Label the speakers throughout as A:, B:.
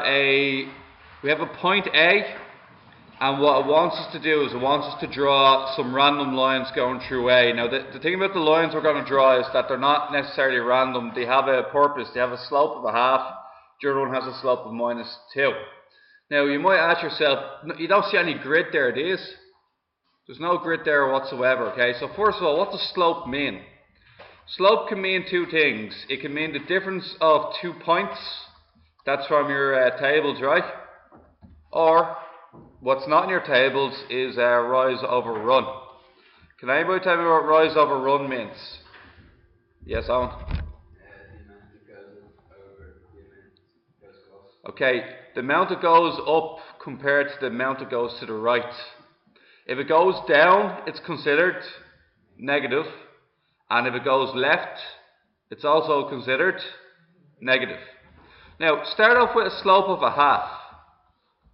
A: we have a point A, and what it wants us to do is it wants us to draw some random lines going through A. Now the thing about the lines we're going to draw is that they're not necessarily random, they have a purpose, they have a slope of a half, the other one has a slope of -2. Now you might ask yourself, you don't see any grid there, do you? There's no grid there whatsoever, okay? So first of all, what does slope mean? Slope can mean two things. It can mean the difference of 2 points, that's from your tables, right? Or what's not in your tables is rise over run. Can anybody tell me what rise over run means? Yes, Owen? Okay, the amount that goes up compared to the amount that goes to the right. If it goes down, it's considered negative, and if it goes left, it's also considered negative. Now, start off with a slope of a half.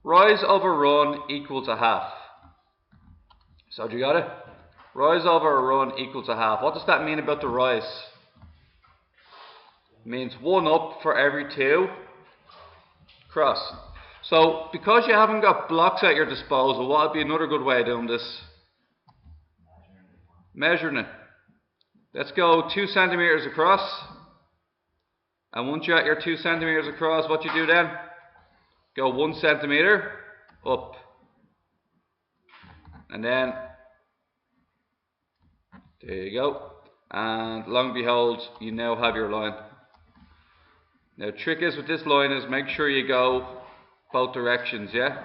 A: Rise over run equals a half. So do you got it? Rise over run equals a half. What does that mean about the rise? It means 1 up for every 2 cross. So because you haven't got blocks at your disposal, what would be another good way of doing this? Measuring it. Let's go 2 centimeters across. And once you're at your 2 centimeters across, what you do then? Go 1 centimeter up. And then, there you go. And lo and behold, you now have your line. Now the trick is with this line is make sure you go both directions, yeah?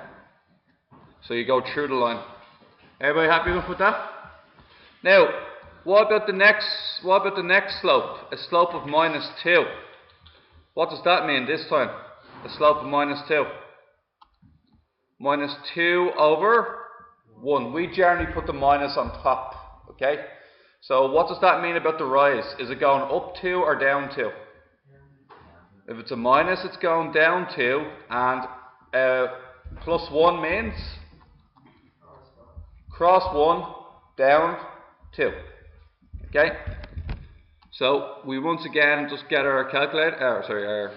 A: So you go through the line. Everybody happy enough with that? Now, what about the next slope? A slope of -2. What does that mean this time? A slope of -2. -2 over 1. We generally put the minus on top, okay? So what does that mean about the rise? Is it going up 2 or down 2? If it's a minus, it's going down 2, and +1 means cross 1, down 2. Okay? So we once again just get our calculator,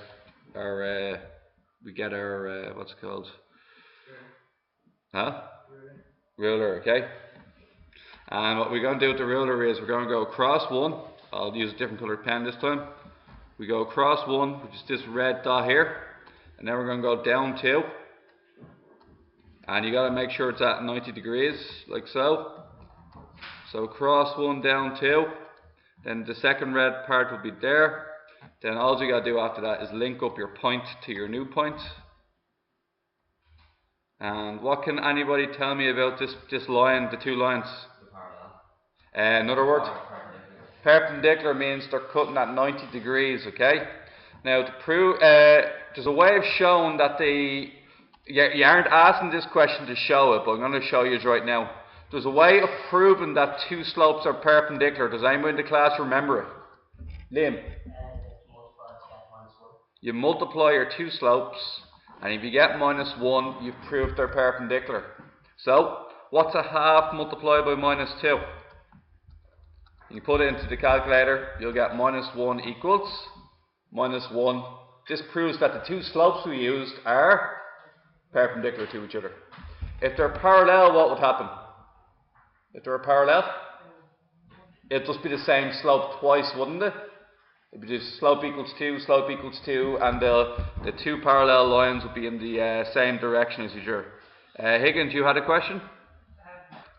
A: we get our, what's it called? Huh? Ruler, okay? And what we're going to do with the ruler is we're going to go across 1. I'll use a different coloured pen this time. We go across 1, which is this red dot here, and then we're going to go down 2. And you got to make sure it's at 90 degrees, like so. So across 1, down 2. Then the second red part will be there. Then all you got to do after that is link up your point to your new point. And what can anybody tell me about this line, the two lines? Another word? Perpendicular means they're cutting at 90 degrees, okay? Now to prove, there's a way of showing that you aren't asking this question to show it, but I'm going to show you it right now. There's a way of proving that two slopes are perpendicular. Does anyone in the class remember it? Liam? You multiply your two slopes, and if you get -1, you've proved they're perpendicular. So, what's a half multiplied by -2? You put it into the calculator, you'll get -1 equals -1. This proves that the two slopes we used are perpendicular to each other. If they're parallel, what would happen? If they're parallel, it'd just be the same slope twice, wouldn't it? It'd be just slope equals 2, slope equals 2, and the two parallel lines would be in the same direction as each other. Higgins, you had a question?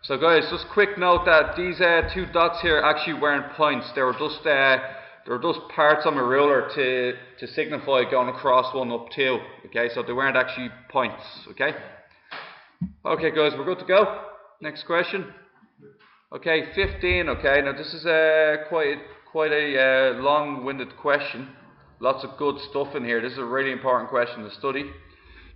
A: So guys, just quick note that these two dots here actually weren't points. They were just parts on a ruler to signify going across 1 up 2. Okay, so they weren't actually points. Okay. Okay, guys, we're good to go. Next question. Okay, 15. Okay, now this is quite a long-winded question. Lots of good stuff in here. This is a really important question to study.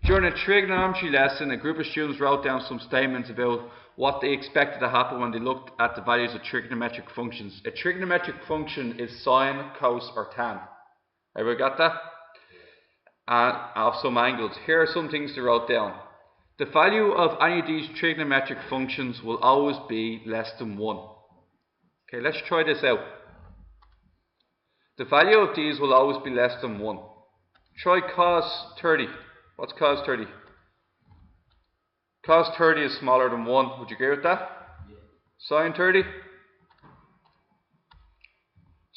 A: During a trigonometry lesson, a group of students wrote down some statements about what they expected to happen when they looked at the values of trigonometric functions. A trigonometric function is sine, cos, or tan. Everybody got that? Of some angles. Here are some things they wrote down. The value of any of these trigonometric functions will always be less than 1. Okay, let's try this out. The value of these will always be less than 1. Try cos 30. What's cos 30? Cos 30 is smaller than 1. Would you agree with that?
B: Yeah.
A: Sin 30?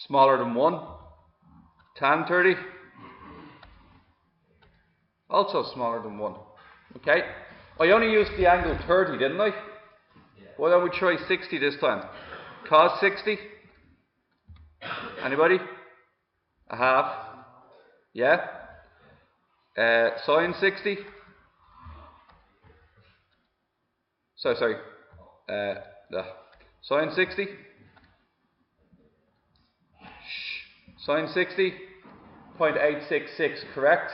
A: Smaller than 1. Tan 30? Also smaller than 1. Okay? I only used the angle 30, didn't I?
B: Yeah.
A: Why don't we try 60 this time? Cos 60? Anybody? A half? Yeah? Sin 60? Sorry. Sin 60? Sin 60? 0.866, correct?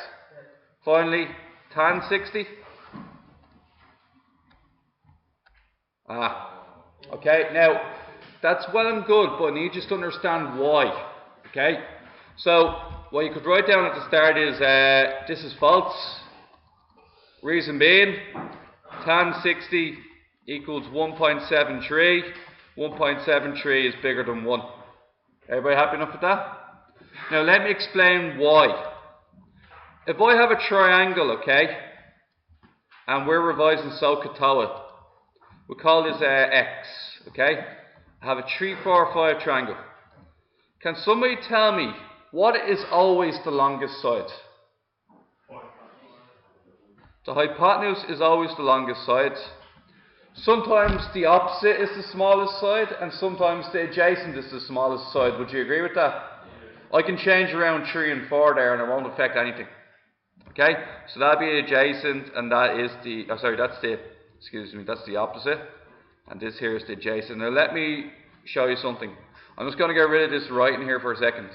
A: Finally, tan 60? Okay, now, that's well and good, but I need you to understand why. Okay? So, what you could write down at the start is, this is false. Reason being, tan 60 equals 1.73. 1.73 is bigger than 1. Everybody happy enough with that? Now let me explain why. If I have a triangle, okay, and we're revising SOHCAHTOA, we call this X, okay? I have a 3, 4, 5 triangle. Can somebody tell me what is always the longest side? The hypotenuse is always the longest side. Sometimes the opposite is the smallest side, and sometimes the adjacent is the smallest side. Would you agree with that? Yeah. I can change around 3 and 4 there, and it won't affect anything. Okay, so that'll be adjacent, and that is the. That's the opposite, and this here is the adjacent. Now let me show you something. I'm just going to get rid of this writing here for a second.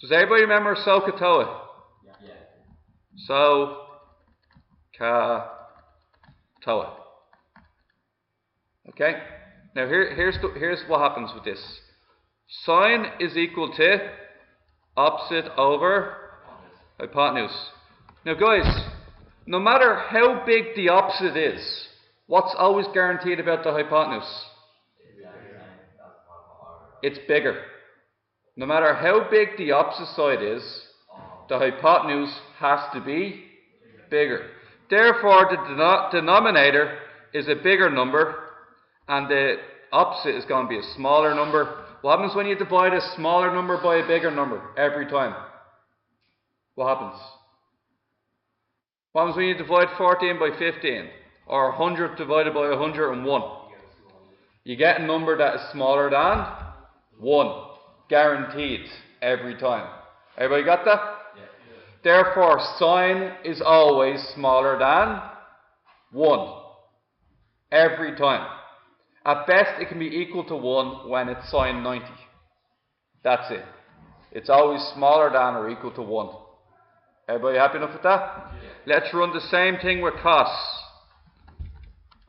A: Does everybody remember SOHCAHTOA? Yeah. SOHCAHTOA. Okay, now here's what happens with this. Sine is equal to opposite over hypotenuse. Now guys, no matter how big the opposite is, what's always guaranteed about the hypotenuse? It's bigger. No matter how big the opposite side is, the hypotenuse has to be bigger. Therefore, the denominator is a bigger number, and the opposite is going to be a smaller number. What happens when you divide a smaller number by a bigger number every time? What happens? What happens when you divide 14 by 15? Or 100 divided by 101? You get a number that is smaller than 1. Guaranteed every time. Everybody got that? Yeah. Therefore, sine is always smaller than 1. Every time. At best, it can be equal to 1 when it's sine 90. That's it. It's always smaller than or equal to 1. Everybody happy enough with that? Yeah. Let's run the same thing with cos.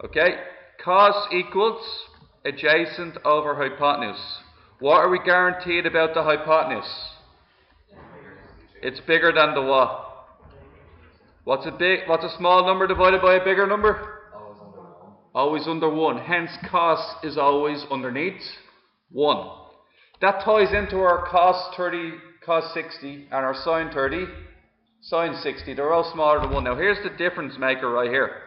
A: Okay? Cos equals adjacent over hypotenuse. What are we guaranteed about the hypotenuse? It's bigger than the what? What's a small number divided by a bigger number? Always under 1. Hence, cos is always underneath 1. That ties into our cos 30, cos 60, and our sin 30, sin 60. They're all smaller than 1. Now, here's the difference maker right here.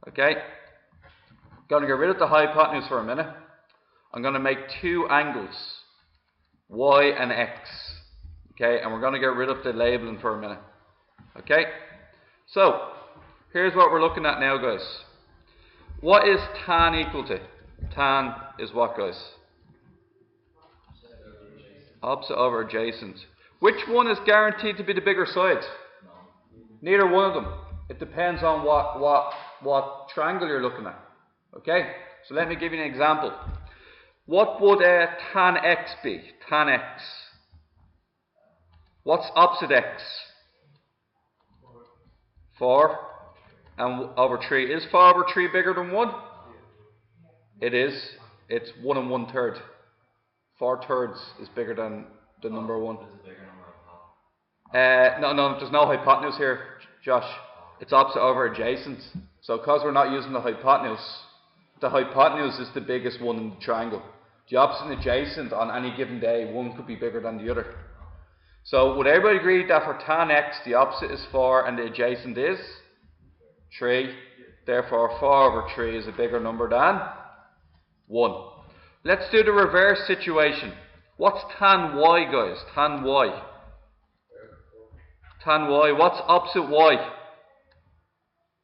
A: Okay? I'm going to get rid of the hypotenuse for a minute. I'm going to make 2 angles, y and x. Okay? And we're going to get rid of the labeling for a minute. Okay? So, here's what we're looking at now, guys. What is tan equal to? Tan is what, guys? Opposite over adjacent. Which one is guaranteed to be the bigger side? Neither one of them. It depends on what triangle you're looking at. Okay? So let me give you an example. What would tan x be? Tan x. What's opposite x? 4. And over 3. Is 4 over 3 bigger than 1? It is. It's 1 1/3. 4/3 is bigger than the number 1. No, there's no hypotenuse here, Josh. It's opposite over adjacent. So because we're not using the hypotenuse is the biggest one in the triangle. The opposite and adjacent on any given day, one could be bigger than the other. So would everybody agree that for tan x the opposite is 4 and the adjacent is 3? Therefore 4 over 3 is a bigger number than 1. Let's do the reverse situation. What's tan y, guys? Tan y. Tan y. What's opposite y?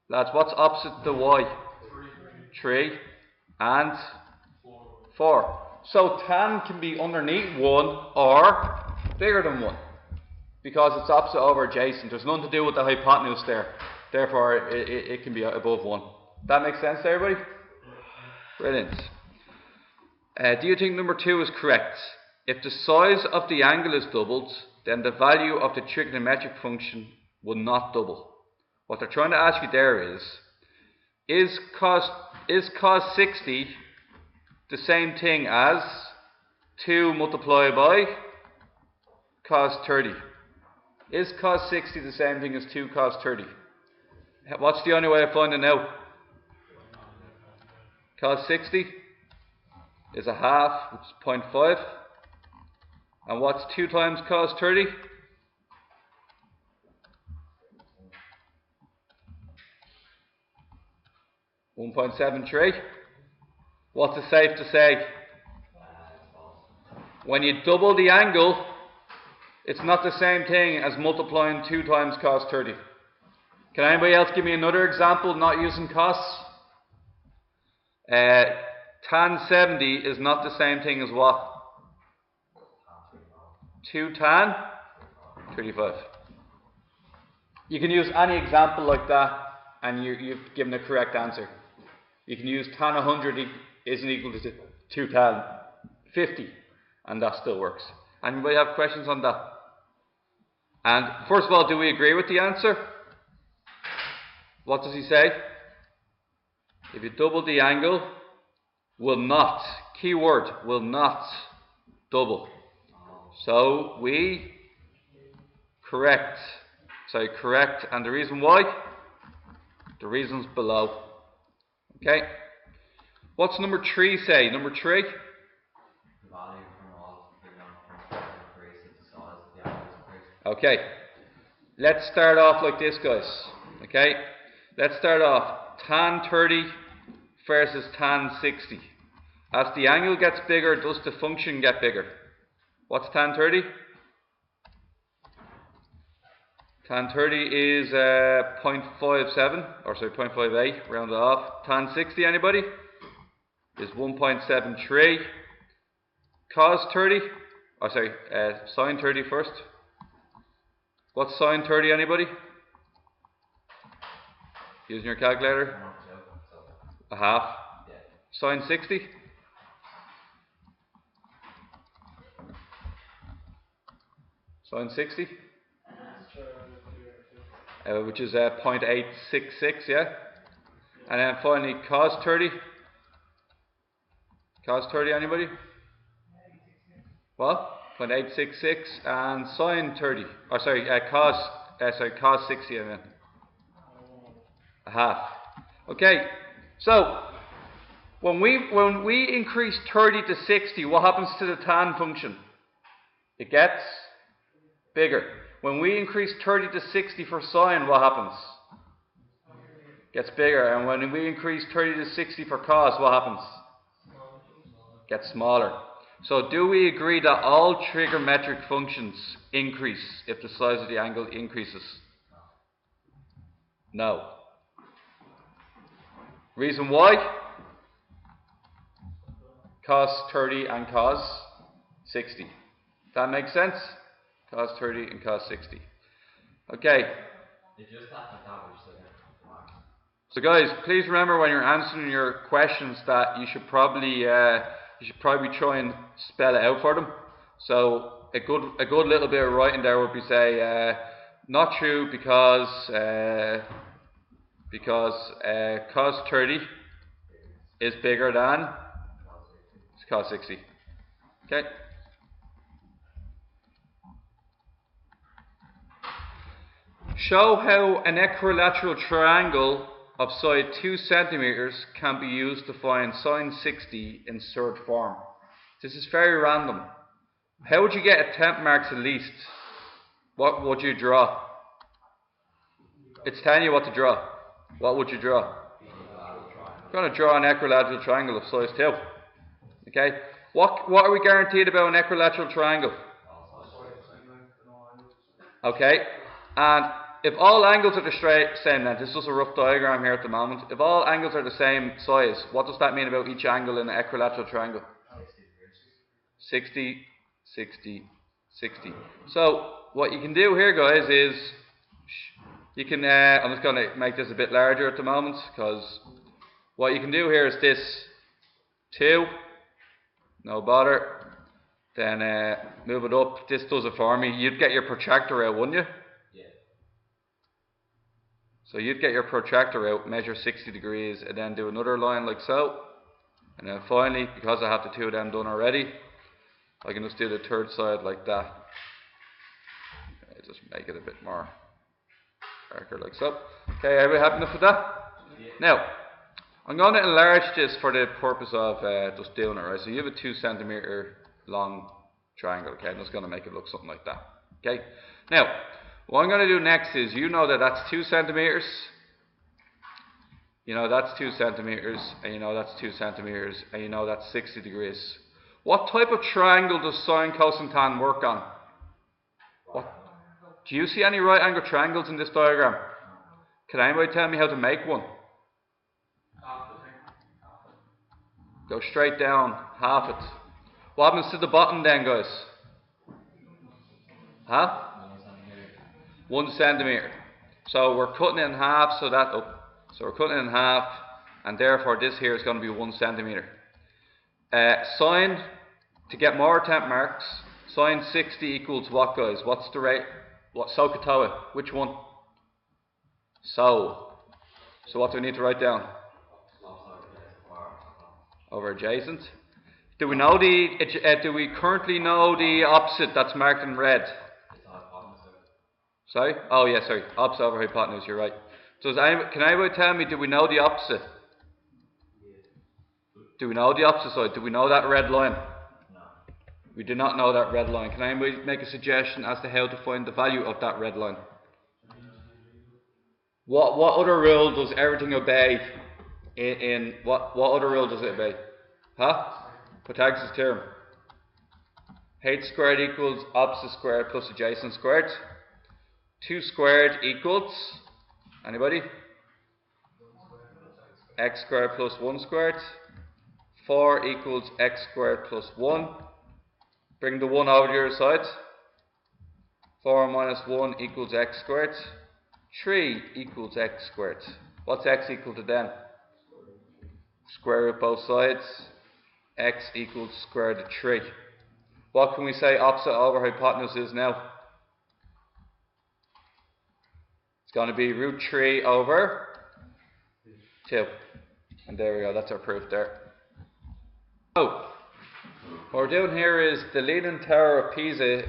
A: Lads, what's opposite the y? 3 and 4. So tan can be underneath 1 or bigger than 1 because it's opposite over adjacent. There's nothing to do with the hypotenuse there. Therefore, it can be above 1. That makes sense to everybody? Brilliant. Do you think number 2 is correct? If the size of the angle is doubled, then the value of the trigonometric function will not double. What they're trying to ask you there is cos 60 the same thing as 2 multiplied by cos 30? Is cos 60 the same thing as 2 cos 30? What's the only way of finding out? Cos 60 is a half, which is 0.5. And what's 2 times cos 30? 1.73. What's it safe to say? When you double the angle, it's not the same thing as multiplying 2 times cos 30. Can anybody else give me another example not using cos? Tan 70 is not the same thing as what? 2 tan 35. You can use any example like that and you've given a correct answer. You can use tan 100 isn't equal to 2 tan 50 and that still works. Anybody have questions on that? And first of all, do we agree with the answer? What does he say? If you double the angle, will not, key word, will not double. So we correct, and the reason why? The reason's below. Okay. What's number 3 say? Number 3?
B: The value from all increases the size of the angle increase.
A: Okay. Let's start off like this, guys. Okay. Let's start off tan 30 versus tan 60. As the angle gets bigger, does the function get bigger? What's tan 30? Tan 30 is 0.57, or sorry, 0.58, round it off. Tan 60, anybody? Is 1.73. Cos 30, oh sorry, sin 30 first. What's sin 30, anybody? Using your calculator? A half. Sin 60? Sin 60? Which is 0.866, yeah? And then finally cos 30. Cos 30, anybody? What? 0.866 and sin 30. Or sorry, cos 60, I mean. A half. Okay, so when we increase 30 to 60, what happens to the tan function? It gets bigger. When we increase 30 to 60 for sine, what happens? Gets bigger. And when we increase 30 to 60 for cos, what happens? Gets smaller. So do we agree that all trigonometric functions increase if the size of the angle increases? No. Reason why? Cos 30 and cos 60. That makes sense? Cos 30 and cos 60. Okay. So guys, please remember when you're answering your questions that you should probably try and spell it out for them. So a good little bit of writing there would be say not true because cos 30 is bigger than cos 60. Okay. Show how an equilateral triangle of side 2 centimeters can be used to find sin 60 in third form. This is very random. How would you get a temp marks at least? What would you draw? It's telling you what to draw. What would you draw? You're going to draw an equilateral triangle of size 2. Okay? What are we guaranteed about an equilateral triangle? Okay? And if all angles are the same then, this is just a rough diagram here at the moment. If all angles are the same size, what does that mean about each angle in an equilateral triangle? 60, 60, 60. So, what you can do here, guys, is you can, I'm just going to make this a bit larger at the moment, because what you can do here is this 2, no bother, then move it up. This does it for me. You'd get your protractor out, wouldn't you?
B: Yeah.
A: So you'd get your protractor out, measure 60 degrees, and then do another line like so. And then finally, because I have the 2 of them done already, I can just do the third side like that. Just make it a bit more darker like so. Okay, everybody happy enough with that?
B: Yeah.
A: Now, I'm going to enlarge this for the purpose of just doing it, right? So you have a 2 centimeter long triangle, okay? I'm just going to make it look something like that, okay? Now, what I'm going to do next is, you know that that's 2 centimeters, you know that's 2 centimeters, and you know that's 2 centimeters, and you know that's 60 degrees. What type of triangle does sine, cosine, tan work on? What? Do you see any right angle triangles in this diagram? Can anybody tell me how to make one? Go straight down, half it. What happens to the bottom then, guys? Huh? 1 centimeter. So we're cutting it in half, so that so we're cutting it in half, and therefore this here is going to be 1 centimeter. Sine, to get more temp marks, sine 60 equals what, guys? What's the rate? What? So katoa? Which one? So. So what do we need to write down? Over adjacent. Do we know do we currently know the opposite that's marked in red? Sorry? Oh yeah, sorry. Opposite over hypotenuse, you're right. So can anybody tell me, do we know the opposite? Do we know the opposite side? Do we know that red line?
B: No.
A: We do not know that red line. Can anybody make a suggestion as to how to find the value of that red line? What other rule does everything obey? What other rule does it obey? Huh? Pythagoras' theorem. H squared equals opposite squared plus adjacent squared. 2 squared equals, anybody? X squared plus 1 squared. 4 equals x squared plus 1. Bring the 1 over to your side. 4 minus 1 equals x squared. 3 equals x squared. What's x equal to then? Square root both sides. X equals square root of 3. What can we say opposite over hypotenuse is now? It's going to be root 3 over 2. And there we go, that's our proof there. So, what we're doing here is the Leaning Tower of Pisa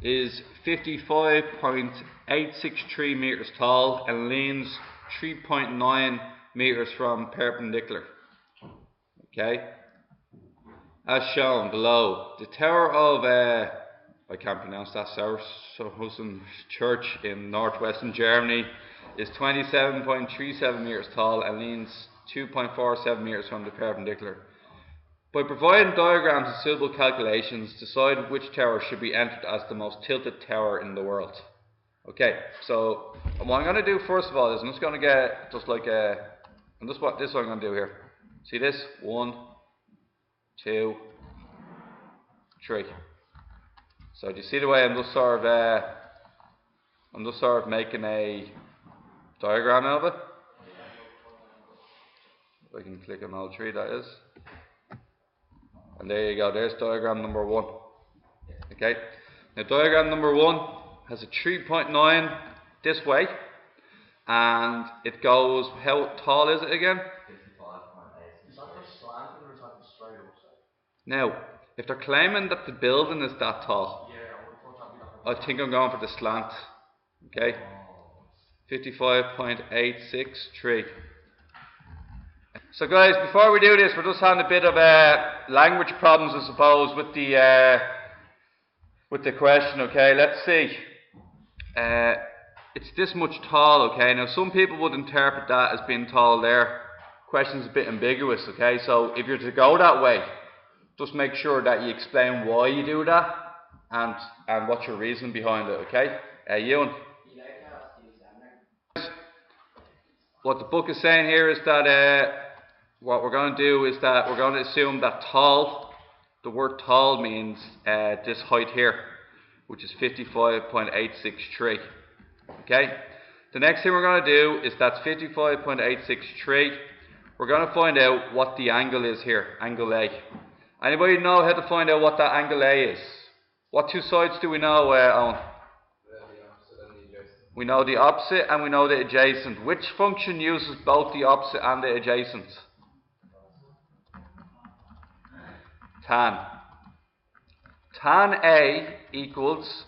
A: is 55.863 meters tall and leans 3.9 meters from perpendicular. Okay? As shown below, the Tower of, I can't pronounce that, Sauerhausen Church in northwestern Germany is 27.37 meters tall and leans 2.47 meters from the perpendicular. By providing diagrams and suitable calculations, decide which tower should be entered as the most tilted tower in the world. Okay, so what I'm going to do first of all is I'm just going to get just like and this is what I'm going to do here. See this? 1, 2, 3. So do you see the way I'm just sort of making a diagram of it? If I can click on all 3, that is. And there you go, there's diagram number 1. Okay, now diagram number 1 has a 3.9 this way, and it goes, how tall is it again?
B: 55.8. Is that the slanted or is that the straight upside?
A: Now, if they're claiming that the building is that tall,
B: Yeah, I would thought that'd be
A: I think I'm going for the slant. Okay, 55.863. So guys, before we do this, we're just having a bit of language problems, I suppose, with the question. Okay, let's see. it's this much tall, okay? Now some people would interpret that as being tall there. Question's a bit ambiguous, okay? So if you're to go that way, just make sure that you explain why you do that and what's your reason behind it, okay? Ewan? What the book is saying here is that what we're going to do is that we're going to assume that tall, the word tall means this height here, which is 55.863. Okay? The next thing we're going to do is that's 55.863. We're going to find out what the angle is here, angle A. Anybody know how to find out what that angle A is? What two sides do we know, Owen? We know the opposite and we know the adjacent. Which function uses both the opposite and the adjacent? Tan. Tan A equals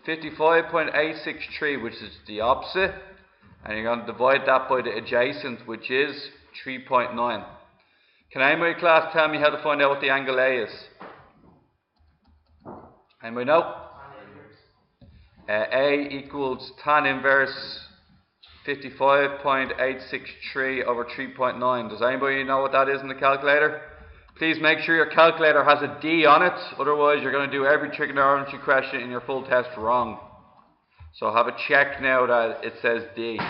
A: 55.863, which is the opposite, and you're going to divide that by the adjacent, which is 3.9. Can anybody class tell me how to find out what the angle A is? Anybody know? A equals tan inverse 55.863 over 3.9. Does anybody know what that is in the calculator? Please make sure your calculator has a D on it, otherwise you're going to do every trigonometry question in your full test wrong. So have a check now that it says D.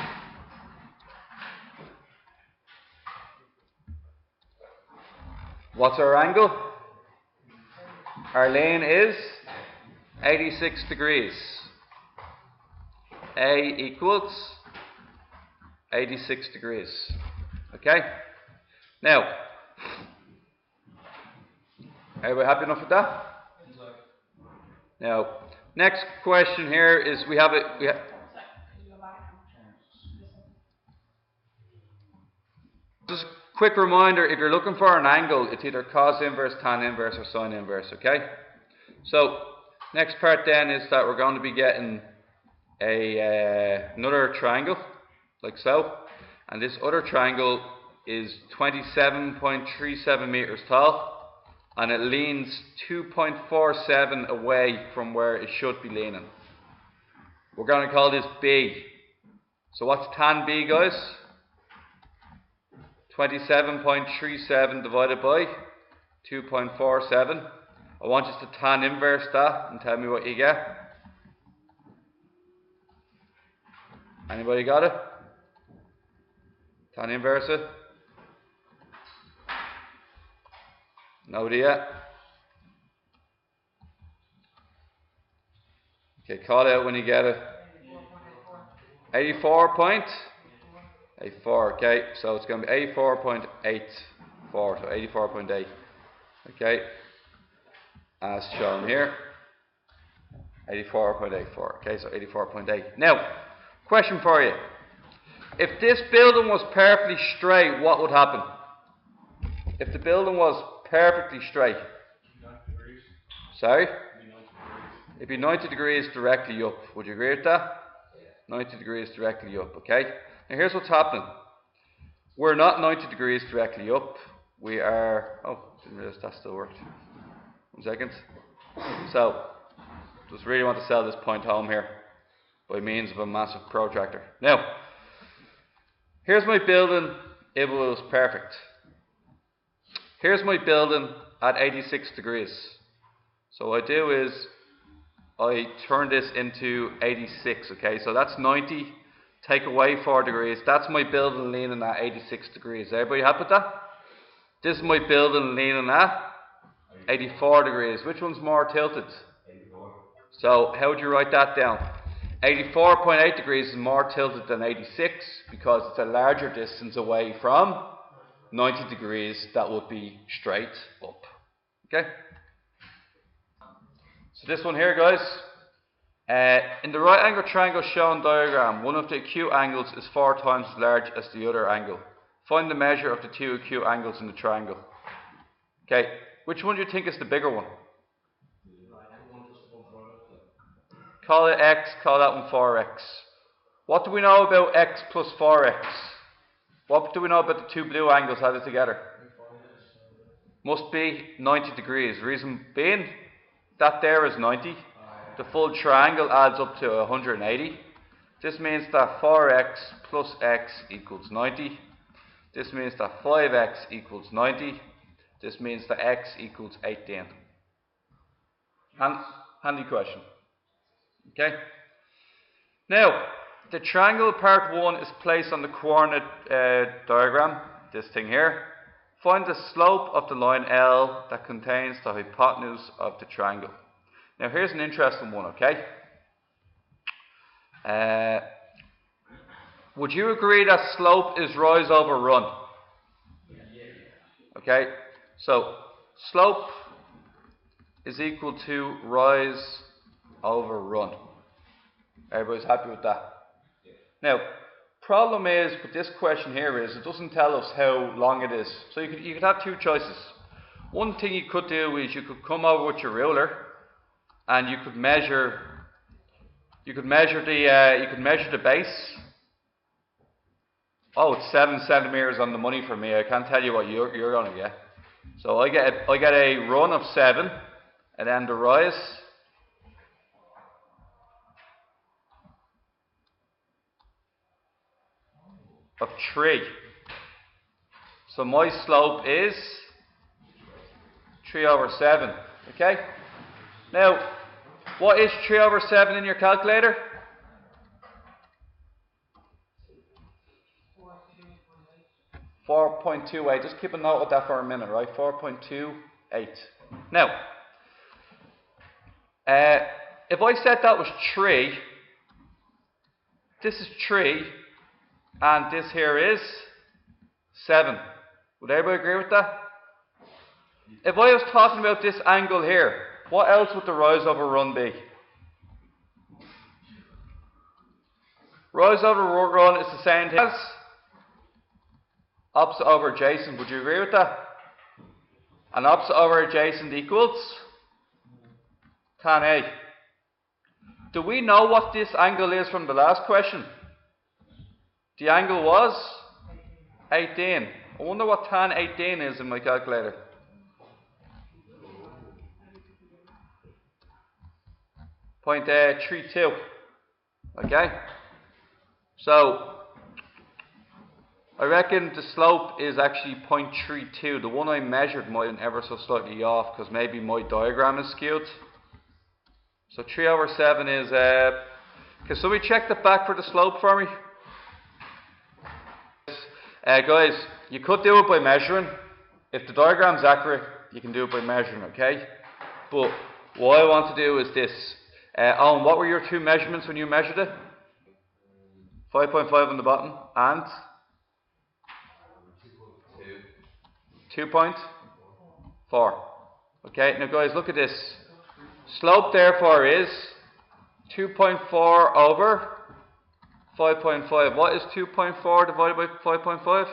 A: What's our angle? Our lane is 86 degrees. A equals 86 degrees. Okay? Now, everybody happy enough with that? Now, next question here is we have just a quick reminder, if you're looking for an angle, it's either cos inverse, tan inverse, or sine inverse, okay? So, next part then is that we're going to be getting another triangle, like so, and this other triangle is 27.37 meters tall, and it leans 2.47 away from where it should be leaning. We're going to call this B. So what's tan B, guys? 27.37 divided by 2.47. I want you to tan inverse that and tell me what you get. Anybody got it? Tan inverse it? Nobody yet? Okay, call it out when you get it. 84.84, okay, so it's going to be 84.84, so 84.8, okay, as shown here, 84.84, okay, so 84.8. Now, question for you. If this building was perfectly straight, what would happen? If the building was perfectly straight?
C: 90 degrees.
A: Sorry?
C: 90 degrees.
A: It'd be 90 degrees directly up. Would you agree with that? 90 degrees directly up, okay? Now here's what's happening. We're not 90 degrees directly up. We are, oh, didn't realize that still worked. 1 second. So, just really want to sell this point home here by means of a massive protractor. Now, here's my building if it was perfect. Here's my building at 86 degrees. So what I do is I turn this into 86, okay? So that's 90, take away 4 degrees. That's my building leaning at 86 degrees. Everybody happy with that? This is my building leaning at 84 degrees. Which one's more tilted?
B: 84.
A: So how would you write that down? 84.8 degrees is more tilted than 86 because it's a larger distance away from 90 degrees that would be straight up. Okay? So this one here, guys, in the right angle triangle shown diagram, one of the acute angles is 4 times as large as the other angle. Find the measure of the two acute angles in the triangle. Okay, which one do you think is the bigger one? Call it x, call that one 4x. What do we know about x plus 4x? What do we know about the two blue angles added together? Must be 90 degrees. Reason being, that there is 90. the full triangle adds up to 180. This means that 4x plus x equals 90. This means that 5x equals 90. This means that x equals 18. Handy question. Okay. Now, the triangle part 1 is placed on the coordinate diagram, this thing here. Find the slope of the line L that contains the hypotenuse of the triangle. Now, here's an interesting one, okay? Would you agree that slope is rise over run? Okay, so slope is equal to rise over run. Everybody's happy with that? Now, problem is with this question here is it doesn't tell us how long it is. So you could have two choices. One thing you could do is you could come over with your ruler and you could measure the base. Oh, it's 7 centimeters on the money for me. I can't tell you what you're going to get. So I get a run of 7, and then the rise of 3. So my slope is 3 over 7. Okay? Now, what is 3 over 7 in your calculator? 4.28. Just keep a note of that for a minute, right? 4.28. Now, if I said that was 3, this is 3, and this here is 7. Would everybody agree with that? If I was talking about this angle here, what else would the rise over run be? Rise over run is the same thing as opposite over adjacent. Would you agree with that? And opposite over adjacent equals tan A. Do we know what this angle is from the last question? The angle was 18. I wonder what tan 18 is in my calculator. Point 32. Okay? So, I reckon the slope is actually 0.32. The one I measured might have been ever so slightly off because maybe my diagram is skewed. So 3 over 7 is... can somebody check the back for the slope for me? Guys, you could do it by measuring. If the diagram's accurate, you can do it by measuring, okay? But what I want to do is this. Owen, what were your two measurements when you measured it? 5.5 on the bottom and 2.4. Okay, now guys, look at this. Slope therefore is 2.4 over 5.5. What is 2.4 divided by 5.5?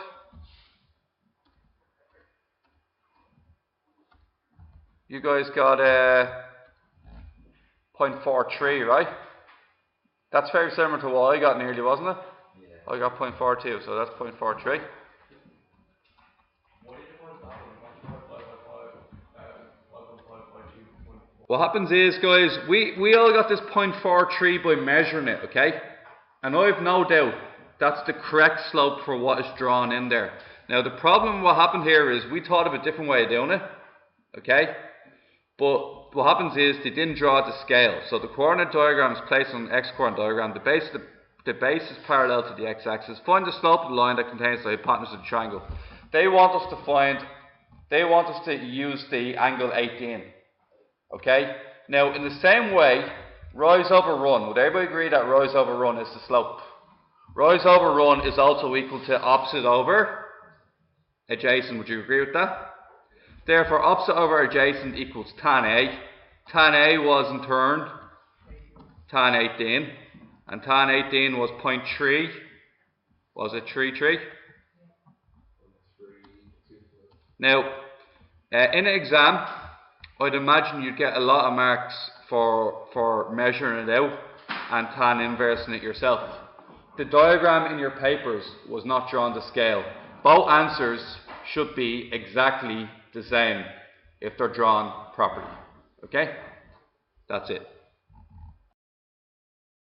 A: You guys got 0.43, right? That's very similar to what I got nearly, wasn't it? Yeah. I got 0.42, so that's 0.43. What happens is, guys, we all got this 0.43 by measuring it, okay? And I've no doubt that's the correct slope for what is drawn in there. Now, the problem, what happened here is we thought of a different way of doing it, okay? But what happens is they didn't draw the scale. So the coordinate diagram is placed on the x-coordinate diagram. The base is parallel to the x-axis. Find the slope of the line that contains the hypotenuse of the triangle. They want us to use the angle 18. Okay? Now, in the same way, rise over run. Would everybody agree that rise over run is the slope? Rise over run is also equal to opposite over adjacent. Would you agree with that? Therefore, opposite over adjacent equals tan A. Tan A was in turn tan 18. And tan 18 was 0.3. Was it 3.3? Now, in an exam, I'd imagine you'd get a lot of marks for measuring it out and tan inversing it yourself. The diagram in your papers was not drawn to scale. Both answers should be exactly the same if they're drawn properly. Okay? That's it.